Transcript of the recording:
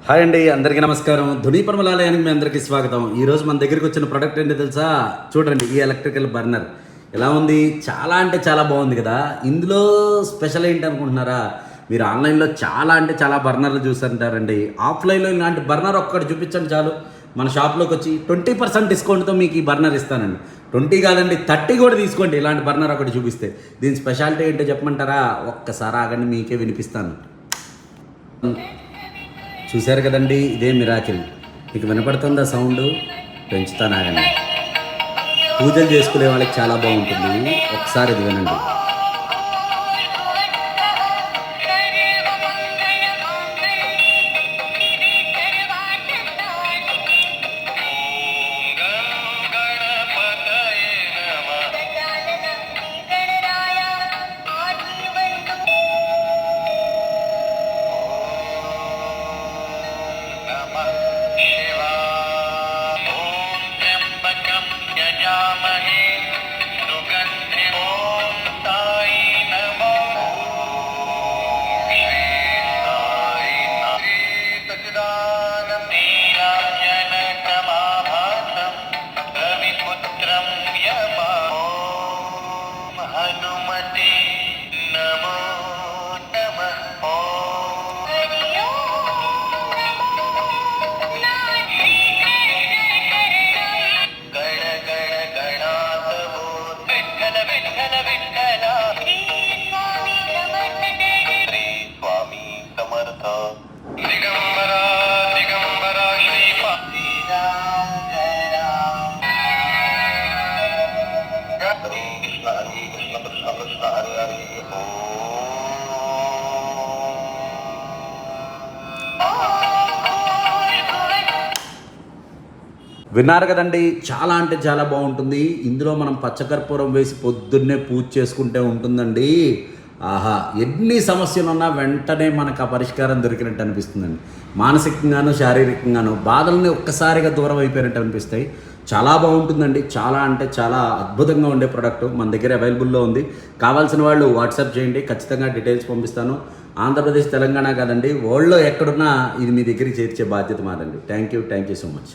Hi అండి, అందరికీ నమస్కారం. ధుని పరమలాలయానికి మీ అందరికీ స్వాగతం. ఈరోజు మన దగ్గరికి వచ్చిన ప్రోడక్ట్ ఏంటో తెలుసా? చూడండి, ఈ ఎలక్ట్రికల్ బర్నర్ ఎలా ఉంది. చాలా అంటే చాలా బాగుంది కదా. ఇందులో స్పెషల్ ఏంటి అనుకుంటున్నారా? మీరు ఆన్లైన్లో చాలా అంటే చాలా బర్నర్లు చూస్తుంటారండి. ఆఫ్లైన్లో ఇలాంటి బర్నర్ ఒక్కటి చూపించండి చాలు. మన షాప్లోకి వచ్చి 20% డిస్కౌంట్తో మీకు ఈ బర్నర్ ఇస్తానండి. 20 కాదండి, 30 కూడా తీసుకోండి. ఇలాంటి బర్నర్ ఒకటి చూపిస్తే దీని స్పెషాలిటీ ఏంటో చెప్పమంటారా? ఒక్కసారి ఆగండి, మీకే వినిపిస్తాను. చూశారు కదండి, ఇదే మిరాకిల్. మీకు వినపడుతుందా సౌండ్? పెంచుతాను, ఆగండి. పూజలు చేసుకునే వాళ్ళకి చాలా బాగుంటుంది. ఒకసారి ఇది వినండి. విన్నారు కదండి, చాలా అంటే చాలా బాగుంటుంది. ఇందులో మనం పచ్చకర్పూరం వేసి పొద్దున్నే పూజ చేసుకుంటే ఉంటుందండి. ఆహా, ఎన్ని సమస్యలు ఉన్నా వెంటనే మనకు ఆ పరిష్కారం దొరికినట్టు అనిపిస్తుందండి. మానసికంగాను శారీరకంగాను బాధల్ని ఒక్కసారిగా దూరం అయిపోయినట్టు అనిపిస్తాయి. చాలా బాగుంటుందండి. చాలా అంటే చాలా అద్భుతంగా ఉండే ప్రోడక్ట్ మన దగ్గర అవైలబుల్లో ఉంది. కావాల్సిన వాళ్ళు వాట్సాప్ చేయండి, ఖచ్చితంగా డీటెయిల్స్ పంపిస్తాను. ఆంధ్రప్రదేశ్, తెలంగాణ కాదండి, వరల్డ్లో ఎక్కడున్నా ఇది మీ దగ్గరికి చేర్చే బాధ్యత మాదండి. Thank you so much.